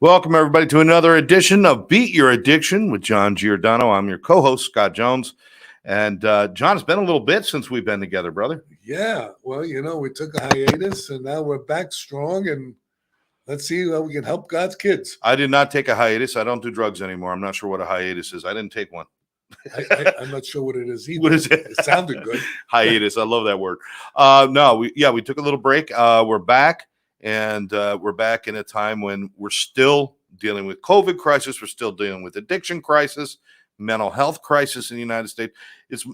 Welcome, everybody, to another edition of Beat Your Addiction with John Giordano. I'm your co-host, Scott Jones. And John, it's been a little bit since we've been together, brother. Yeah, well, we took a hiatus, and now we're back strong, and let's see how we can help God's kids. I did not take a hiatus. I don't do drugs anymore. I'm not sure what a hiatus is. I didn't take one. I'm not sure what it is either. What is it? It sounded good. Hiatus. I love that word. We took a little break. We're back, and we're back in a time when we're still dealing with COVID crisis. We're still dealing with addiction crisis, mental health crisis in the United States. It's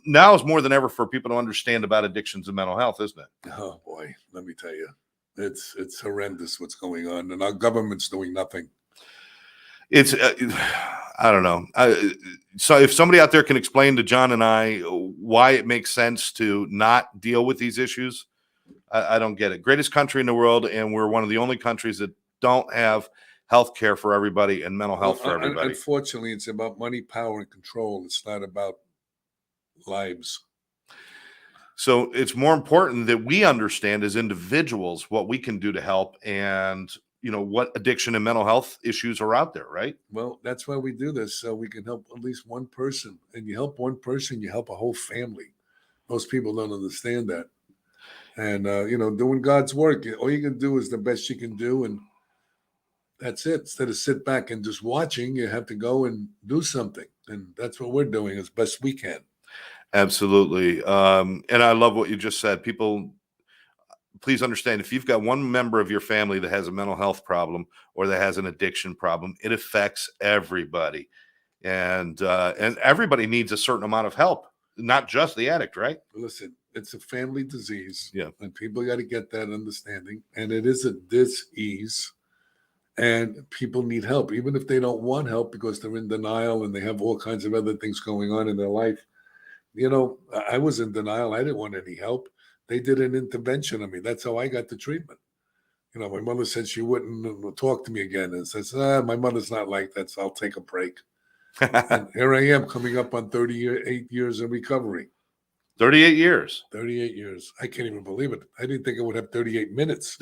more than ever for people to understand about addictions and mental health, isn't it? Oh boy, let me tell you, it's horrendous what's going on, and our government's doing nothing. It's I don't know. So if somebody out there can explain to John and I why it makes sense to not deal with these issues, I don't get it. Greatest country in the world, and we're one of the only countries that don't have health care for everybody and mental health for everybody. Unfortunately, it's about money, power, and control. It's not about lives. So it's more important that we understand as individuals what we can do to help, and what addiction and mental health issues are out there, right? Well, that's why we do this, so we can help at least one person. And you help one person, you help a whole family. Most people don't understand that. And doing God's work, all you can do is the best you can do, and that's it. Instead of sit back and just watching, you have to go and do something. And that's what we're doing as best we can. Absolutely. And I love what you just said. People, please understand, if you've got one member of your family that has a mental health problem or that has an addiction problem, it affects everybody. And everybody needs a certain amount of help, not just the addict, right? Listen, it's a family disease. Yeah. And people got to get that understanding. And it is a dis-ease. And people need help, even if they don't want help because they're in denial and they have all kinds of other things going on in their life. I was in denial. I didn't want any help. They did an intervention on me. That's how I got the treatment. My mother said she wouldn't talk to me again. And says, my mother's not like that, so I'll take a break. And here I am coming up on 38 years in recovery. 38 years. 38 years. I can't even believe it. I didn't think I would have 38 minutes.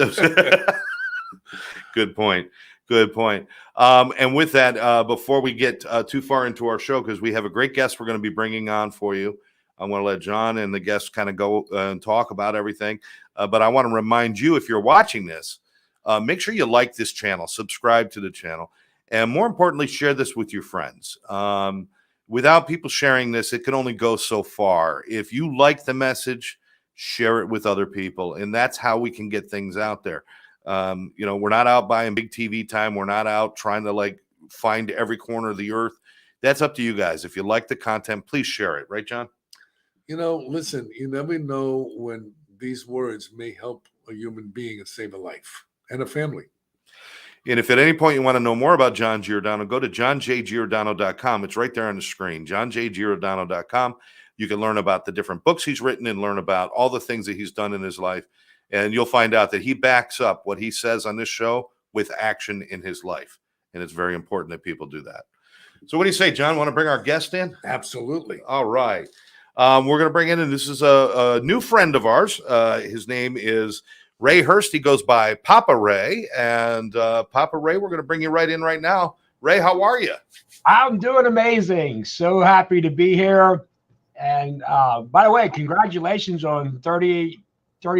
Good point. And with that, before we get too far into our show, because we have a great guest we're going to be bringing on for you, I'm going to let John and the guests kind of go and talk about everything. But I want to remind you, if you're watching this, make sure you like this channel, subscribe to the channel, and more importantly, share this with your friends. Without people sharing this, it can only go so far. If you like the message, share it with other people, and that's how we can get things out there. We're not out buying big TV time. We're not out trying to find every corner of the earth. That's up to you guys. If you like the content, please share it. Right, John? Listen, you never know when these words may help a human being and save a life and a family. And if at any point you want to know more about John Giordano, go to johnjgiordano.com. It's right there on the screen, johnjgiordano.com. You can learn about the different books he's written and learn about all the things that he's done in his life. And you'll find out that he backs up what he says on this show with action in his life. And it's very important that people do that. So what do you say, John? Want to bring our guest in? Absolutely. All right. We're going to bring in, and this is a new friend of ours. His name is Ray Hurst. He goes by Papa Ray. And Papa Ray, we're going to bring you right in right now. Ray, how are you? I'm doing amazing. So happy to be here. And by the way, congratulations on 30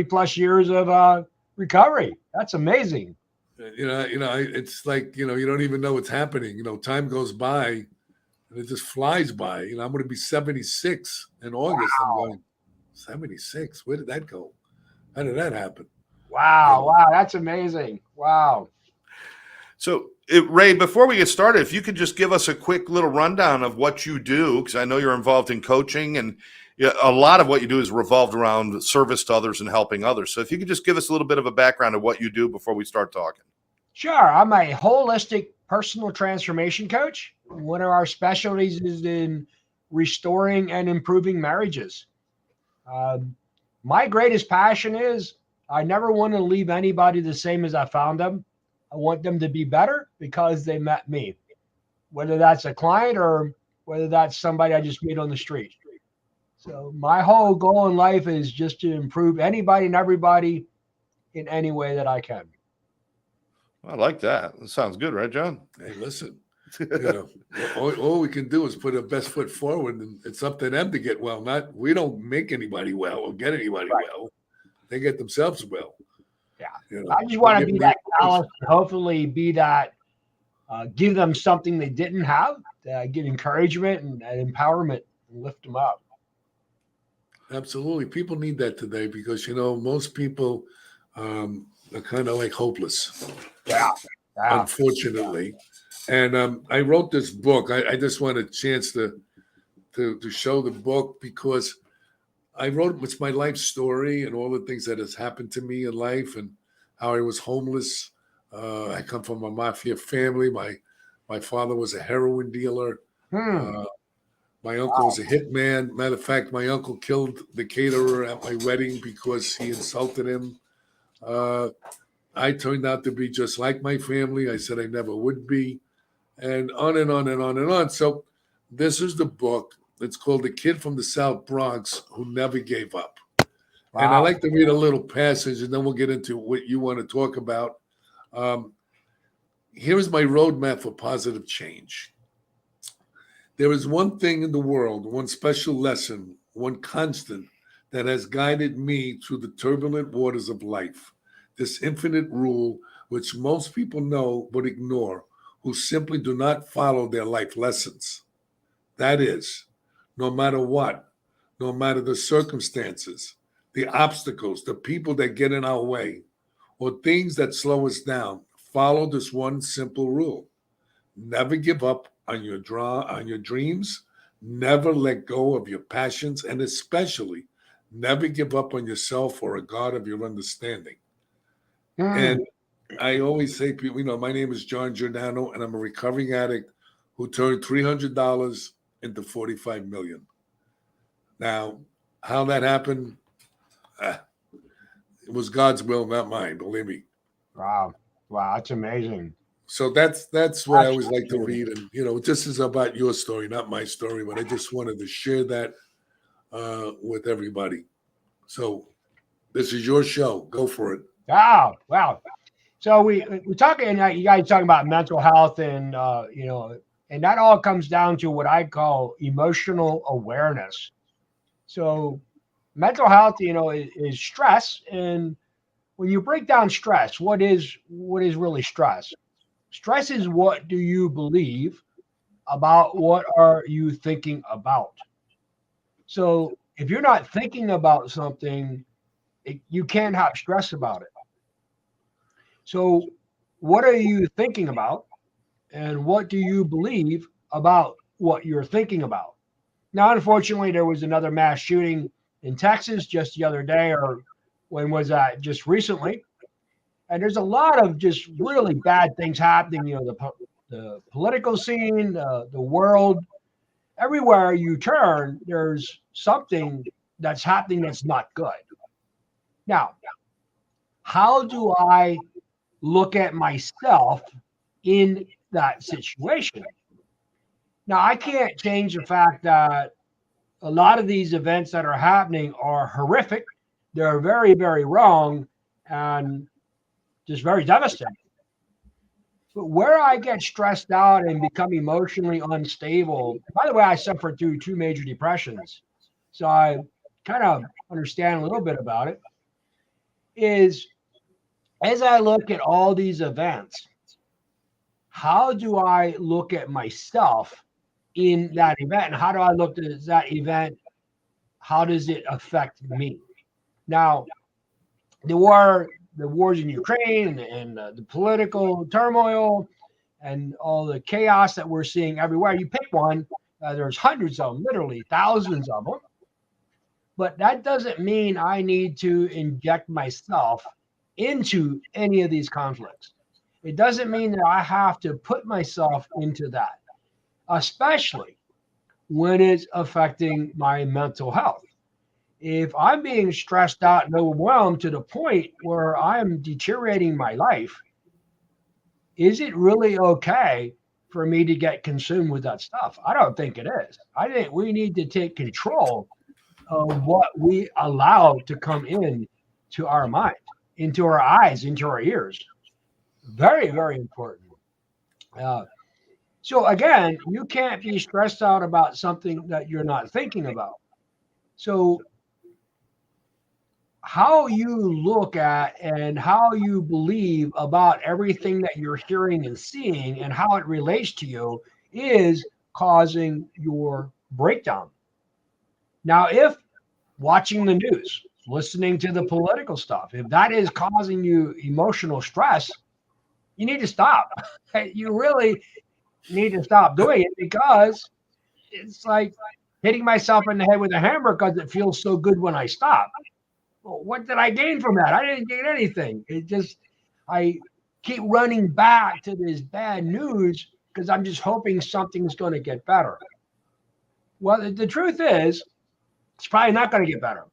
plus years of recovery. That's amazing. It's like, you don't even know what's happening. Time goes by and it just flies by. I'm going to be 76 in August. Wow. I'm going 76. Where did that go? How did that happen? Wow. That's amazing. Wow. So Ray, before we get started, if you could just give us a quick little rundown of what you do, because I know you're involved in coaching, and a lot of what you do is revolved around service to others and helping others. So if you could just give us a little bit of a background of what you do before we start talking. Sure. I'm a holistic personal transformation coach. One of our specialties is in restoring and improving marriages. My greatest passion is I never want to leave anybody the same as I found them. I want them to be better because they met me, whether that's a client or whether that's somebody I just meet on the street. So my whole goal in life is just to improve anybody and everybody in any way that I can. I like that. That sounds good, right, John? Hey, listen, you know, all we can do is put our best foot forward, and it's up to them to get well. Not we don't make anybody well or get anybody well. They get themselves well. Yeah. You know, I just want to they be get that made- catalyst and hopefully be that, give them something they didn't have, get encouragement and empowerment and lift them up. Absolutely, people need that today because most people are kind of like hopeless, Yeah. unfortunately. And I wrote this book. I just want a chance to show the book because I wrote it's my life story and all the things that has happened to me in life and how I was homeless. I come from a mafia family. My father was a heroin dealer. My uncle was a hitman. Matter of fact, my uncle killed the caterer at my wedding because he insulted him. I turned out to be just like my family. I said I never would be, and on and on and on and on. So this is the book. It's called The Kid from the South Bronx Who Never Gave Up. Wow. And I like to read a little passage, and then we'll get into what you want to talk about. Here is my roadmap for positive change. There is one thing in the world, one special lesson, one constant that has guided me through the turbulent waters of life. This infinite rule, which most people know but ignore, who simply do not follow their life lessons. That is, no matter what, no matter the circumstances, the obstacles, the people that get in our way, or things that slow us down, follow this one simple rule. Never give up on your dreams, never let go of your passions, and especially never give up on yourself or a God of your understanding. And I always say, people, my name is John Giordano, and I'm a recovering addict who turned $300 into $45 million. Now, how that happened, it was God's will, not mine. Believe me. Wow, that's amazing. So that's what I always like to read, and this is about your story, not my story, but I just wanted to share that with everybody. So this is your show. Go for it. Wow. So we're talking. You guys talking about mental health, and and that all comes down to what I call emotional awareness. So mental health, is stress, and when you break down stress, what is really stress? Stress is what do you believe about what are you thinking about. So if you're not thinking about something, you can't have stress about it. So what are you thinking about, and what do you believe about what you're thinking about? Now, unfortunately, there was another mass shooting in Texas just the other day, or when was that? Just recently. And there's a lot of just really bad things happening. The political scene, the world, everywhere you turn, there's something that's happening that's not good. Now, how do I look at myself in that situation? Now, I can't change the fact that a lot of these events that are happening are horrific. They're very, very wrong and just very devastating. But where I get stressed out and become emotionally unstable, by the way, I suffered through 2 major depressions. So I kind of understand a little bit about it. Is as I look at all these events, how do I look at myself in that event? And how do I look at that event? How does it affect me? Now, the wars in Ukraine and the political turmoil and all the chaos that we're seeing everywhere. You pick one, there's hundreds of them, literally thousands of them. But that doesn't mean I need to inject myself into any of these conflicts. It doesn't mean that I have to put myself into that, especially when it's affecting my mental health. If I'm being stressed out and overwhelmed to the point where I'm deteriorating my life, is it really okay for me to get consumed with that stuff? I don't think it is. I think we need to take control of what we allow to come in to our mind, into our eyes, into our ears. Very, very important. Uh, so again, you can't be stressed out about something that you're not thinking about. So how you look at and how you believe about everything that you're hearing and seeing and how it relates to you is causing your breakdown. Now, if watching the news, listening to the political stuff, if that is causing you emotional stress, you need to stop. You really need to stop doing it because it's like hitting myself in the head with a hammer because it feels so good when I stop. Well, what did I gain from that? I didn't gain anything. It just, I keep running back to this bad news because I'm just hoping something's going to get better. Well, the truth is, it's probably not going to get better,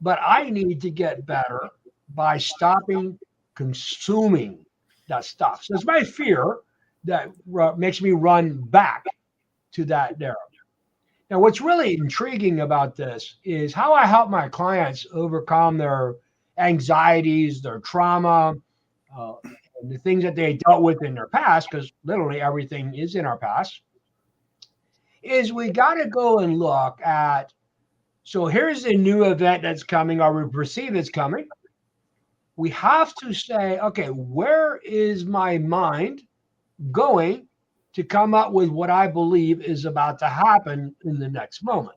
but I need to get better by stopping consuming that stuff. So it's my fear that makes me run back to that narrative. Now, what's really intriguing about this is how I help my clients overcome their anxieties, their trauma, uh, and the things that they dealt with in their past, because literally everything is in our past, is we got to go and look at, so here's a new event that's coming, or we perceive it's coming. We have to say, okay, where is my mind going to come up with what I believe is about to happen in the next moment?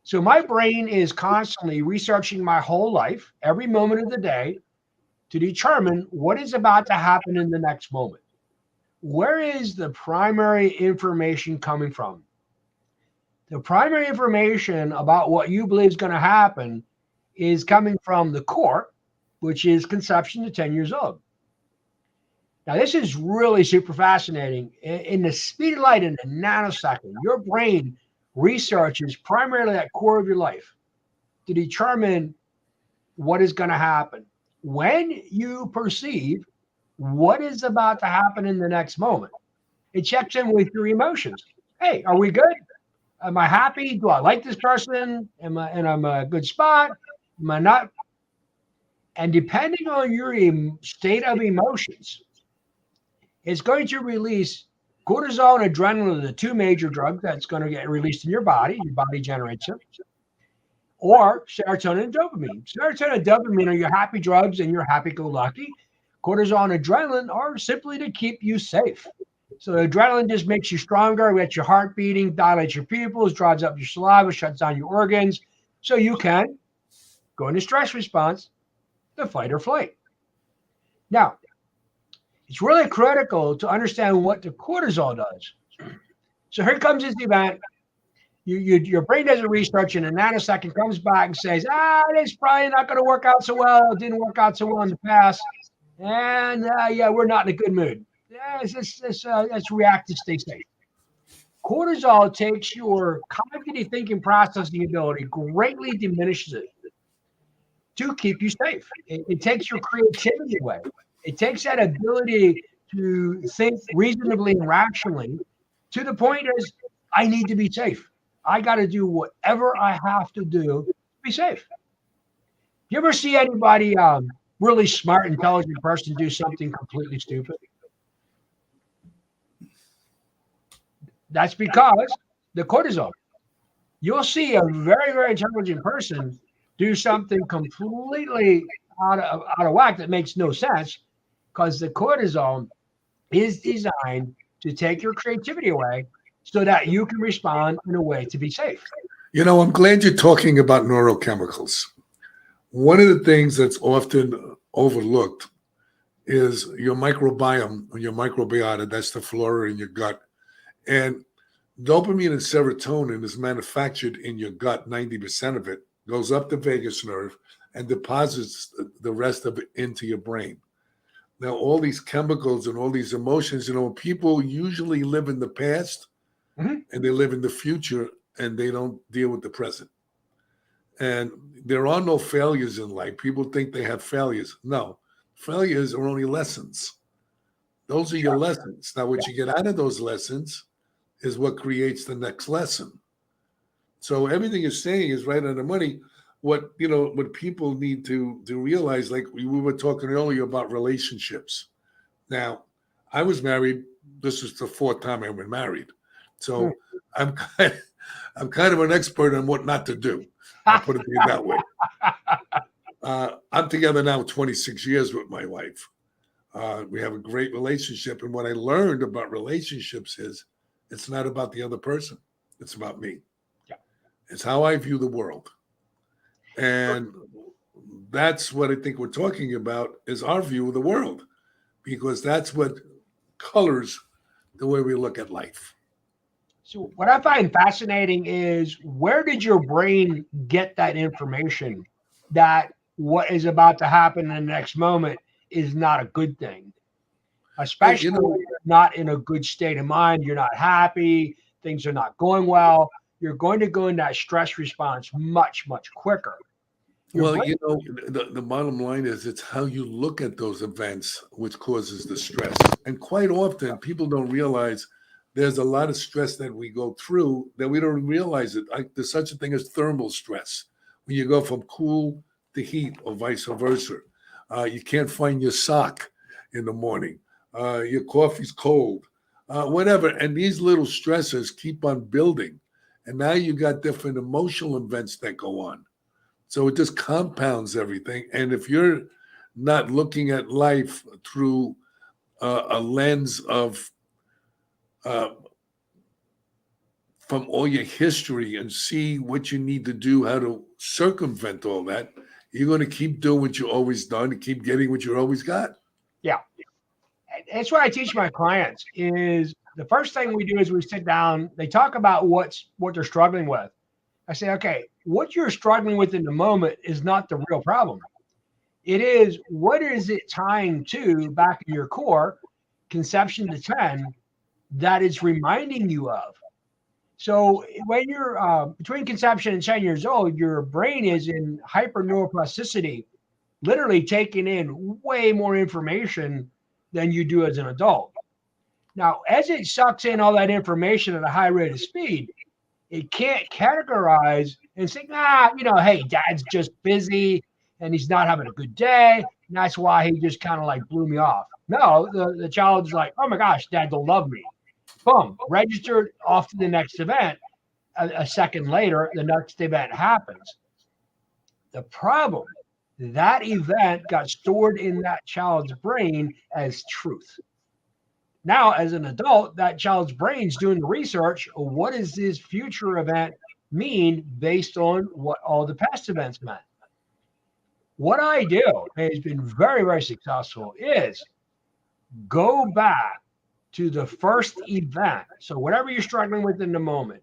So my brain is constantly researching my whole life, every moment of the day, to determine what is about to happen in the next moment. Where is the primary information coming from? The primary information about what you believe is going to happen is coming from the core, which is conception to 10 years old. Now, this is really super fascinating. In the speed of light, in a nanosecond, your brain researches primarily that core of your life to determine what is going to happen. When you perceive what is about to happen in the next moment, it checks in with your emotions. Hey, are we good? Am I happy? Do I like this person? Am I and I'm a good spot? Am I not? And depending on your state of emotions, it's going to release cortisol and adrenaline are the two major drugs that's going to get released in your body. Your body generates them. Or serotonin and dopamine. Serotonin and dopamine are your happy drugs and you're happy-go-lucky. Cortisol and adrenaline are simply to keep you safe. So adrenaline just makes you stronger, gets your heart beating, dilates your pupils, draws up your saliva, shuts down your organs, so you can go into stress response, the fight or flight. Now, it's really critical to understand what the cortisol does. So here comes this event. Your brain does a research in a nanosecond, comes back and says, it's probably not going to work out so well. It didn't work out so well in the past. And yeah, we're not in a good mood. Yeah, let's react to stay safe. Cortisol takes your cognitive thinking processing ability, greatly diminishes it to keep you safe. It takes your creativity away. It takes that ability to think reasonably and rationally to the point is I need to be safe. I got to do whatever I have to do to be safe. You ever see anybody really smart, intelligent person do something completely stupid? That's because the cortisol. You'll see a very, very intelligent person do something completely out of whack that makes no sense because the cortisol is designed to take your creativity away so that you can respond in a way to be safe. I'm glad you're talking about neurochemicals. One of the things that's often overlooked is your microbiome or your microbiota. That's the flora in your gut. And dopamine and serotonin is manufactured in your gut. 90% of it goes up the vagus nerve and deposits the rest of it into your brain. Now, all these chemicals and all these emotions, people usually live in the past and they live in the future and they don't deal with the present. And there are no failures in life. People think they have failures. No, failures are only lessons. Those are your lessons. Now, what you get out of those lessons is what creates the next lesson. So everything you're saying is right on the money. What people need to realize, like we were talking earlier about relationships. Now, I was married. This is the fourth time I've been married. So Hmm. I'm kind of an expert on what not to do. I'll put it to you that way. I'm together now 26 years with my wife. We have a great relationship. And what I learned about relationships is it's not about the other person. It's about me. Yeah. It's how I view the world. And that's what I think we're talking about is our view of the world, because that's what colors the way we look at life. So what I find fascinating is, where did your brain get that information that what is about to happen in the next moment is not a good thing? Well, Especially when you're not in a good state of mind, you're not happy, things are not going well. You're going to go in that stress response much, much quicker. Your well, brain, the bottom line is it's how you look at those events which causes the stress. And quite often people don't realize there's a lot of stress that we go through that we don't realize it. There's such a thing as thermal stress. When you go from cool to heat or vice versa. You can't find your sock in the morning. Your coffee's cold, whatever. And these little stresses keep on building. And now you got different emotional events that go on. So it just compounds everything. And if you're not looking at life through a lens of uh, from all your history and see what you need to do, how to circumvent all that, you're going to keep doing what you always done and keep getting what you always got. yeah. That's what I teach my clients is the first thing we do is we sit down, they talk about what they're struggling with. I say, okay, what you're struggling with in the moment is not the real problem. It is, what is it tying to back in your core, conception to 10, that is reminding you of? So when you're between conception and 10 years old, your brain is in hyper neuroplasticity, literally taking in way more information than you do as an adult. Now, as it sucks in all that information at a high rate of speed, it can't categorize and say, hey, dad's just busy and he's not having a good day. And that's why he just kind of like blew me off. No, the child's like, oh my gosh, dad don't love me. Boom, registered, off to the next event. A second later, the next event happens. The problem, that event got stored in that child's brain as truth. Now, as an adult, that child's brain's doing the research. What does this future event mean based on what all the past events meant? What I do has been very, very successful is go back to the first event. So whatever you're struggling with in the moment,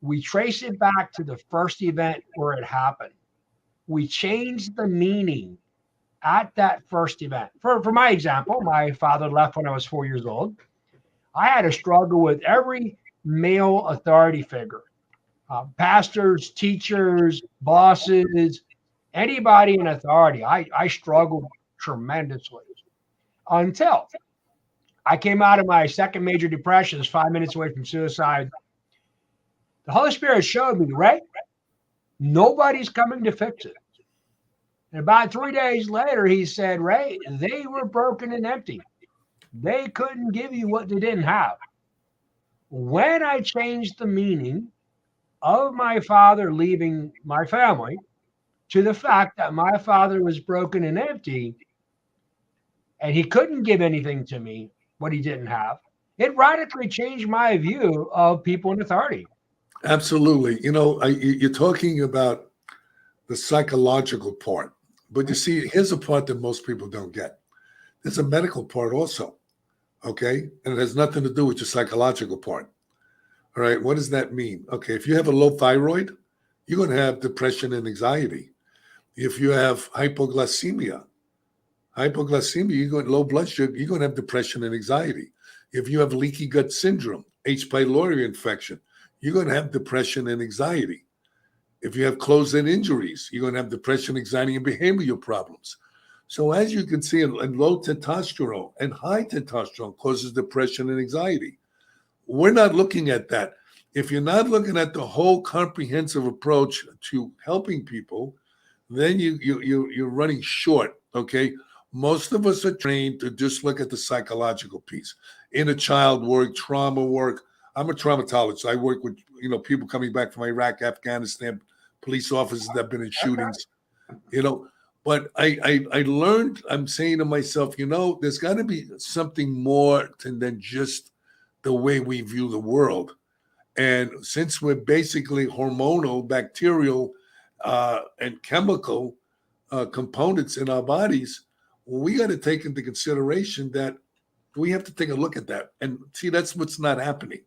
we trace it back to the first event where it happened. We change the meaning at that first event. For my example, my father left when I was 4 years old. I had to struggle with every male authority figure, pastors, teachers, bosses, anybody in authority. I struggled tremendously until I came out of my second major depression, 5 minutes away from suicide. The Holy Spirit showed me, Ray, nobody's coming to fix it. And about 3 days later, he said, Ray, they were broken and empty. They couldn't give you what they didn't have. When I changed the meaning of my father leaving my family to the fact that my father was broken and empty and he couldn't give anything to me, what he didn't have, it radically changed my view of people in authority. Absolutely. You're talking about the psychological part, but you see, here's a part that most people don't get. There's a medical part also, okay? And it has nothing to do with your psychological part. All right, what does that mean? Okay, if you have a low thyroid, you're going to have depression and anxiety. If you have hypoglycemia, you're going low blood sugar, you're going to have depression and anxiety. If you have leaky gut syndrome, H. pylori infection, you're going to have depression and anxiety. If you have closed-end injuries, you're going to have depression, anxiety, and behavioral problems. So as you can see, low testosterone and high testosterone causes depression and anxiety. We're not looking at that. If you're not looking at the whole comprehensive approach to helping people, then you're running short, okay? Most of us are trained to just look at the psychological piece, inner child work, trauma work. I'm a traumatologist. I work with people coming back from Iraq, Afghanistan, police officers that have been in shootings. But I learned. I'm saying to myself, there's got to be something more than just the way we view the world. And since we're basically hormonal, bacterial, and chemical components in our bodies, we got to take into consideration that we have to take a look at that. And see, that's what's not happening.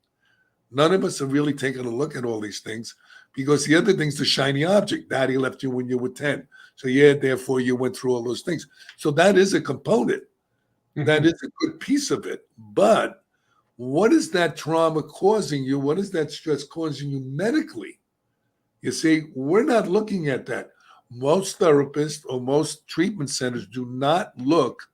None of us are really taking a look at all these things, because the other thing's the shiny object. Daddy left you when you were 10. So therefore you went through all those things. So that is a component. That is a good piece of it. But what is that trauma causing you? What is that stress causing you medically? You see, we're not looking at that. Most therapists or most treatment centers do not look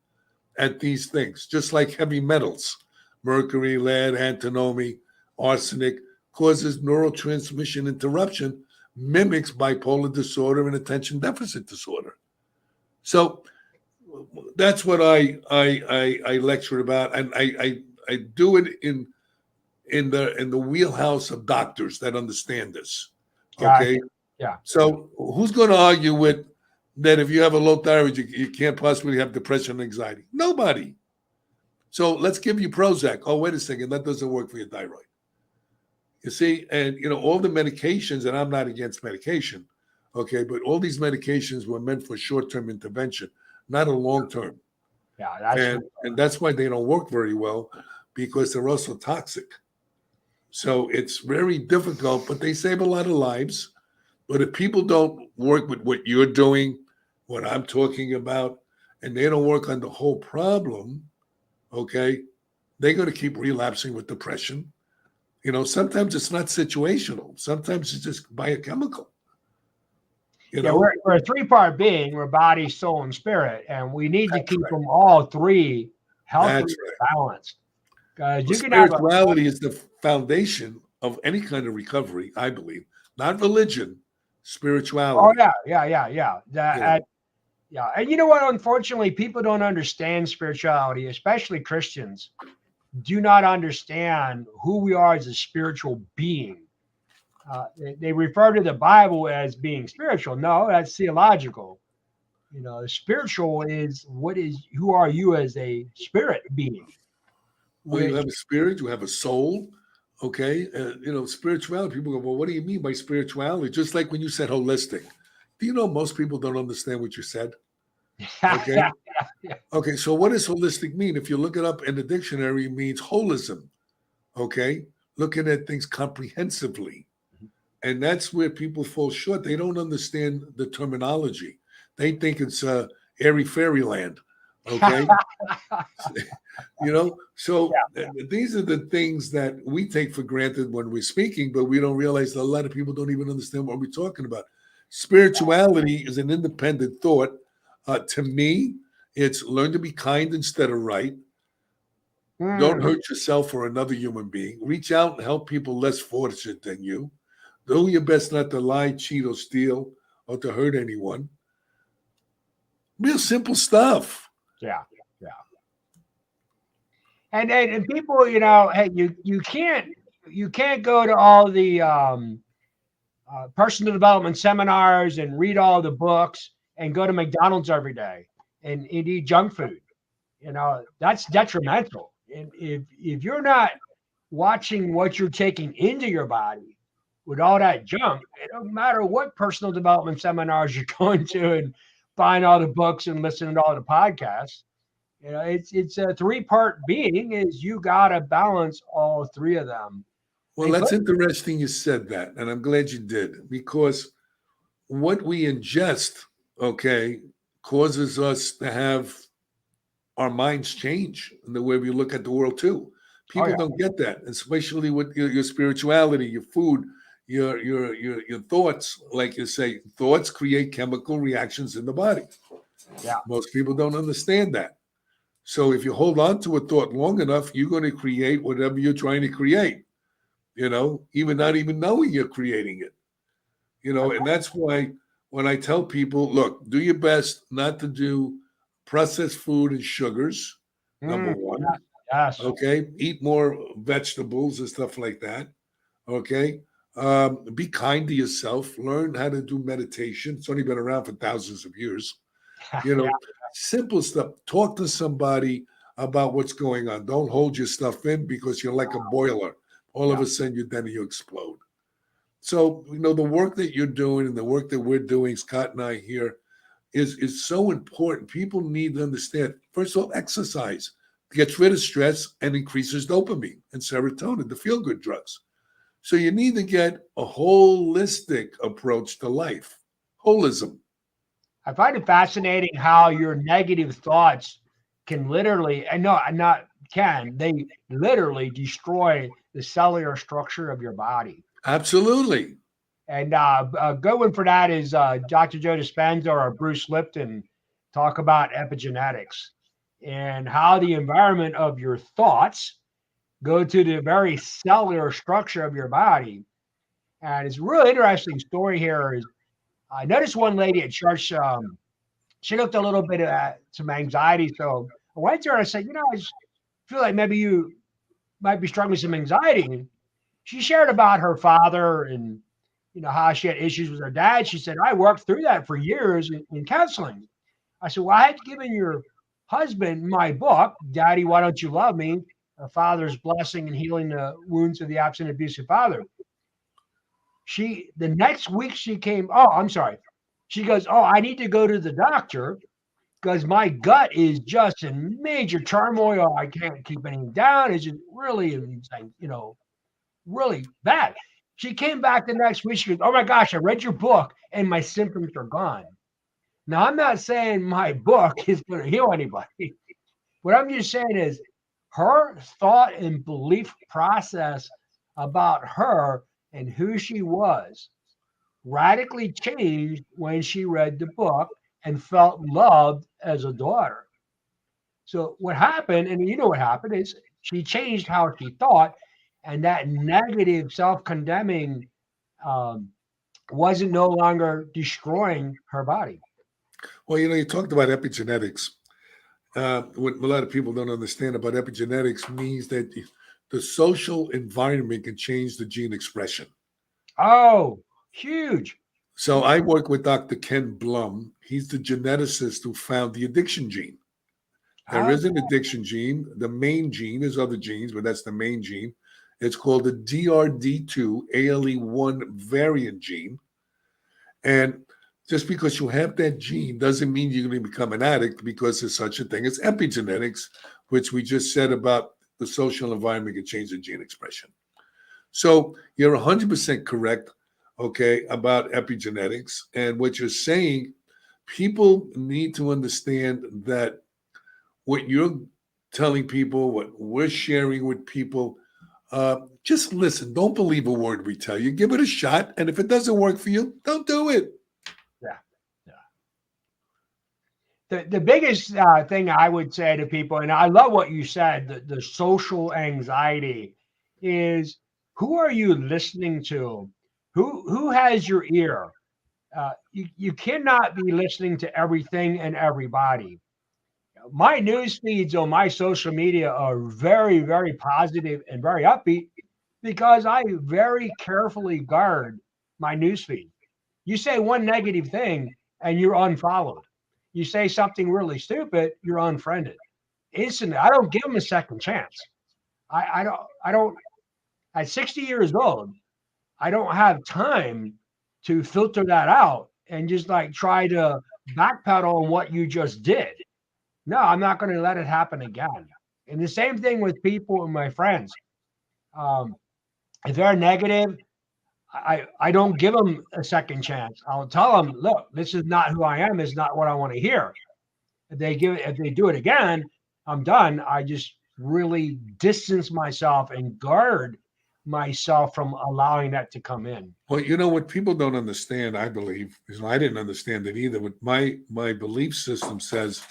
at these things, just like heavy metals, mercury, lead, antimony, arsenic, causes neurotransmission interruption, mimics bipolar disorder and attention deficit disorder. So that's what I lecture about, and I do it in the wheelhouse of doctors that understand this. Okay. Yeah. So who's going to argue with that if you have a low thyroid, you can't possibly have depression and anxiety? Nobody. So let's give you Prozac. Oh, wait a second. That doesn't work for your thyroid. You see, and all the medications, and I'm not against medication, okay, but all these medications were meant for short-term intervention, not a long-term. Yeah, and that's why they don't work very well, because they're also toxic. So it's very difficult, but they save a lot of lives. But if people don't work with what you're doing, what I'm talking about, and they don't work on the whole problem, okay, they're going to keep relapsing with depression. Sometimes it's not situational. Sometimes it's just biochemical. We're a three-part being. We're body, soul, and spirit, and we need to keep them all three healthy and balanced. Spirituality is the foundation of any kind of recovery, I believe. Not religion, spirituality. Oh yeah. And you know what? Unfortunately, people don't understand spirituality, especially Christians. Do not understand who we are as a spiritual being. They refer to the Bible as being spiritual. No, that's theological. Spiritual is who are you as a spirit being? Well, you have a spirit, you have a soul. Okay. Spirituality, people go, well, what do you mean by spirituality? Just like when you said holistic. Do you know most people don't understand what you said? Okay. Okay. So what does holistic mean? If you look it up in the dictionary, it means holism. Okay. Looking at things comprehensively. And that's where people fall short. They don't understand the terminology. They think it's airy fairyland. Okay. So these are the things that we take for granted when we're speaking, but we don't realize that a lot of people don't even understand what we're talking about. Spirituality is an independent thought. To me, it's learn to be kind instead of right. Don't hurt yourself or another human being. Reach out and help people less fortunate than you. Do your best not to lie, cheat, or steal, or to hurt anyone. Real simple stuff. Yeah. And people, hey, you can't go to all the personal development seminars and read all the books and go to McDonald's every day and eat junk food. That's detrimental. And if you're not watching what you're taking into your body with all that junk, it don't matter what personal development seminars you're going to and buying all the books and listening to all the podcasts. It's a three-part being. Is you gotta balance all three of them. Well, that's interesting you said that, and I'm glad you did, because what we ingest, okay, causes us to have our minds change in the way we look at the world too. People don't get that, especially with your spirituality, your food, your thoughts. Like you say, thoughts create chemical reactions in the body. Yeah, most people don't understand that. So if you hold on to a thought long enough, you're going to create whatever you're trying to create. Even not even knowing you're creating it. And that's why when I tell people, look, do your best not to do processed food and sugars, number Mm, one. yes. Okay. Eat more vegetables and stuff like that. Okay. Be kind to yourself. Learn how to do meditation. It's only been around for thousands of years. You Yeah. know, simple stuff. Talk to somebody about what's going on. Don't hold your stuff in because you're like a boiler. All of Yeah. a sudden, you explode. So, the work that you're doing and the work that we're doing, Scott and I here, is so important. People need to understand. First of all, exercise gets rid of stress and increases dopamine and serotonin, the feel-good drugs. So you need to get a holistic approach to life. Holism. I find it fascinating how your negative thoughts can literally, and no, not can, they literally destroy the cellular structure of your body. Absolutely. And a good one for that is Dr. Joe Dispenza or Bruce Lipton talk about epigenetics and how the environment of your thoughts go to the very cellular structure of your body. And it's a really interesting story here. Is I noticed one lady at church. She looked a little bit at some anxiety. So I went to her and I said, I just feel like maybe you might be struggling with some anxiety. And she shared about her father and how she had issues with her dad. She said, I worked through that for years in counseling. I said, well, I had given your husband my book, Daddy, Why Don't You Love Me? A Father's Blessing and Healing the Wounds of the Absent Abusive Father. The next week she came, oh, I'm sorry. She goes, oh, I need to go to the doctor because my gut is just in major turmoil. I can't keep anything down. It's just really, really bad. She came back the next week. She goes, oh my gosh, I read your book and my symptoms are gone. Now, I'm not saying my book is going to heal anybody. What I'm just saying is her thought and belief process about her and who she was radically changed when she read the book and felt loved as a daughter. So what happened, and you know what happened, is she changed how she thought, and that negative self-condemning wasn't no longer destroying her body. Well, you talked about epigenetics. What a lot of people don't understand about epigenetics means that the social environment can change the gene expression. Oh, huge. So I work with Dr. Ken Blum. He's the geneticist who found the addiction gene. There is an addiction gene. The main gene, there's other genes, but that's the main gene. It's called the DRD2 ALE1 variant gene. And just because you have that gene doesn't mean you're going to become an addict, because there's such a thing as epigenetics, which we just said about the social environment can change the gene expression. So you're 100% correct, okay, about epigenetics. And what you're saying, people need to understand that what you're telling people, what we're sharing with people, just listen. Don't believe a word we tell you. Give it a shot. And if it doesn't work for you, don't do it. Yeah. The biggest thing I would say to people, and I love what you said, the social anxiety, is who are you listening to? Who has your ear? You cannot be listening to everything and everybody. My news feeds on my social media are very, very positive and very upbeat because I very carefully guard my news feed. You say one negative thing and you're unfollowed. You say something really stupid, you're unfriended instantly. I don't give them a second chance. I don't. At 60 years old, I don't have time to filter that out and just like try to backpedal on what you just did. No, I'm not going to let it happen again. And the same thing with people and my friends. Um, if they're negative, I don't give them a second chance. I'll tell them, look, this is not who I am. It's not what I want to hear. If they do it again, I'm done. I just really distance myself and guard myself from allowing that to come in. Well, what people don't understand, I believe, is I didn't understand it either. But my belief system says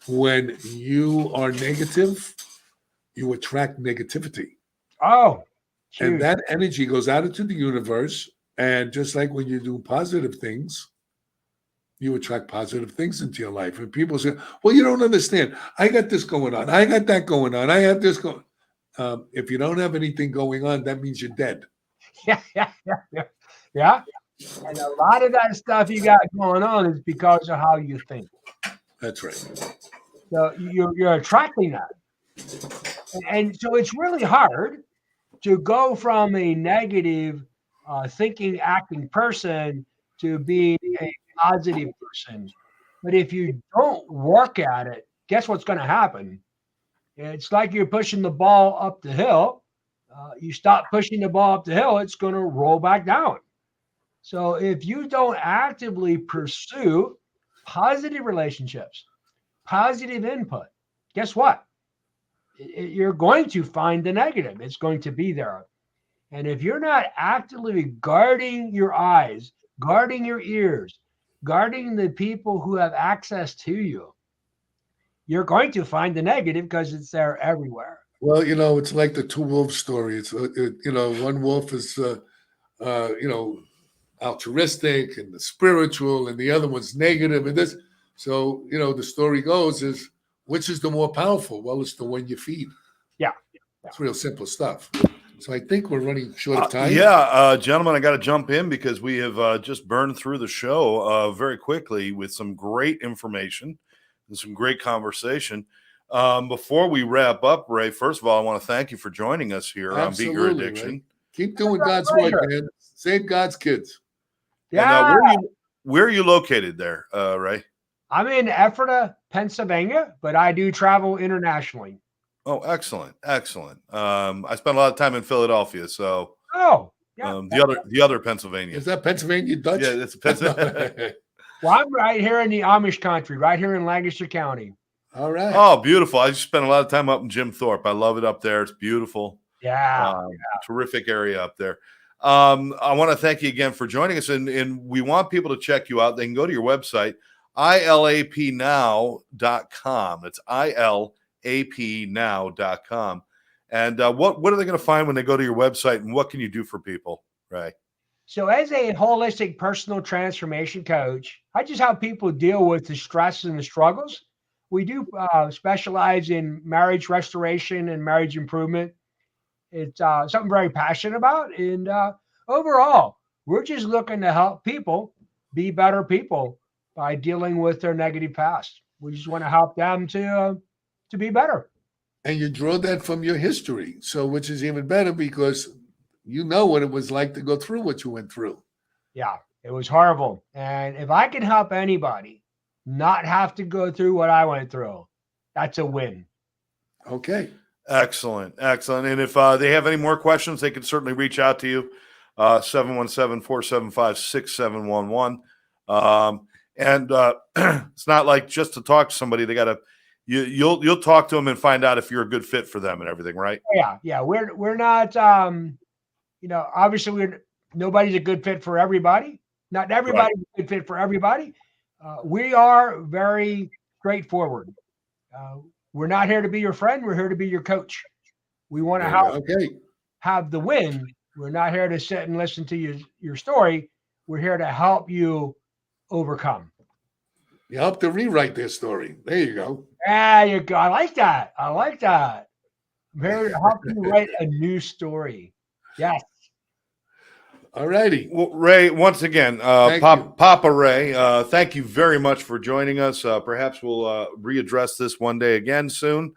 when you are negative, you attract negativity. Oh, And huge. that energy goes out into the universe. And just like when you do positive things, you attract positive things into your life. And people say, well, you don't understand. I got this going on. I got that going on. I have this going. If you don't have anything going on, that means you're dead. Yeah, yeah, yeah, yeah. Yeah. And a lot of that stuff you got going on is because of how you think. That's right. So you're attracting that. And so it's really hard to go from a negative thinking, acting person to being a positive person. But if you don't work at it, guess what's going to happen? It's like you're pushing the ball up the hill. You stop pushing the ball up the hill, it's going to roll back down. So if you don't actively pursue positive relationships, positive input, guess what? You're going to find the negative. It's going to be there. And if you're not actively guarding your eyes, guarding your ears, guarding the people who have access to you, you're going to find the negative because it's there everywhere. Well, it's like the two wolves story. It's one wolf is altruistic and the spiritual, and the other one's negative. And this, so the story goes is, which is the more powerful? Well, it's the one you feed. Yeah. It's real simple stuff. So I think we're running short of time. Gentlemen, I got to jump in because we have just burned through the show very quickly with some great information and some great conversation. Before we wrap up, Ray, first of all, I want to thank you for joining us here on Beat Your Addiction. Right. Keep doing God's work, man. Save God's kids. Yeah. And, where are you located there, Ray? I'm in Ephrata, Pennsylvania, but I do travel internationally. Oh, excellent. Excellent. I spent a lot of time in Philadelphia. So, the other Pennsylvania. Is that Pennsylvania Dutch? Yeah, it's Pennsylvania. Well, I'm right here in the Amish country, right here in Lancaster County. All right. Oh, beautiful. I just spent a lot of time up in Jim Thorpe. I love it up there. It's beautiful. Yeah. Terrific area up there. I want to thank you again for joining us. And we want people to check you out. They can go to your website, ilapnow.com. It's ilapnow.com. And what are they going to find when they go to your website, and what can you do for people, Ray? So as a holistic personal transformation coach, I just help people deal with the stress and the struggles. We do specialize in marriage restoration and marriage improvement. It's something I'm very passionate about. And overall, we're just looking to help people be better people by dealing with their negative past. We just want to help them to be better. And you draw that from your history. So which is even better because you know what it was like to go through what you went through. Yeah, it was horrible. And if I can help anybody not have to go through what I went through, that's a win. Okay. Excellent. Excellent. And if they have any more questions, they can certainly reach out to you, 717-475-6711. And it's not like just to talk to somebody, they got to, you'll talk to them and find out if you're a good fit for them and everything, right? Yeah. We're not, obviously nobody's a good fit for everybody. Not everybody's a good fit for everybody. We are very straightforward. We're not here to be your friend. We're here to be your coach. We want to have the win. We're not here to sit and listen to your story. We're here to help you overcome. You help to rewrite their story. There you go. There you go. I like that. I'm here to help you write a new story. Yes. All righty. Well, Ray, once again, Papa Ray, thank you very much for joining us. Perhaps we'll readdress this one day again soon.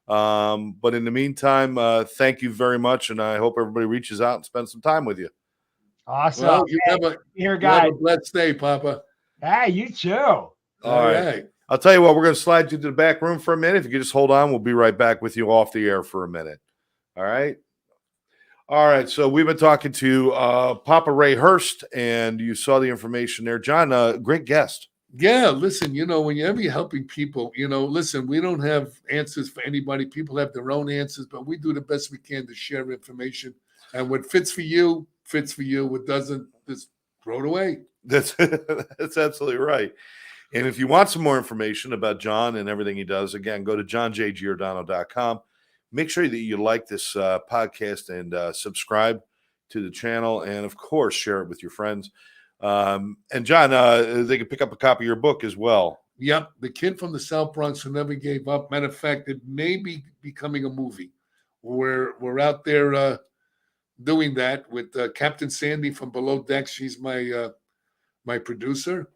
But in the meantime, thank you very much. And I hope everybody reaches out and spends some time with you. Awesome. Well, you have a blessed day, Papa. Hey, you too. All right. I'll tell you what, we're going to slide you to the back room for a minute. If you could just hold on, we'll be right back with you off the air for a minute. All right. All right. So we've been talking to Papa Ray Hurst, and you saw the information there. John, great guest. Yeah. Listen, whenever you're helping people, listen, we don't have answers for anybody. People have their own answers, but we do the best we can to share information. And what fits for you, fits for you. What doesn't, just throw it away. That's absolutely right. And if you want some more information about John and everything he does, again, go to johnjgiordano.com. Make sure that you like this podcast and subscribe to the channel. And, of course, share it with your friends. And John, they can pick up a copy of your book as well. Yep, The Kid from the South Bronx Who Never Gave Up. Matter of fact, it may be becoming a movie. We're out there doing that with Captain Sandy from Below Deck. She's my producer.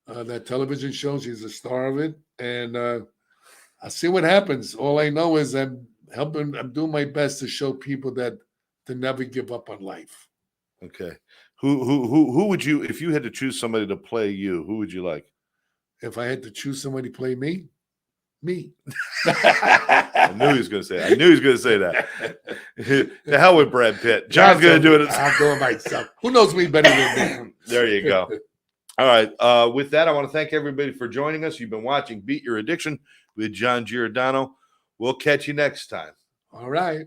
That television show, she's the star of it, and I'll see what happens. All I know is I'm doing my best to show people that to never give up on life. Okay. Who would you, if you had to choose somebody to play you, who would you like? If I had to choose somebody to play me. I knew he was going to say. I knew he was going to say that. The hell with Brad Pitt. John's going to do it. I'll do it myself. Who knows me better than me? There you go. All right. With that, I want to thank everybody for joining us. You've been watching Beat Your Addiction with John Giordano. We'll catch you next time. All right.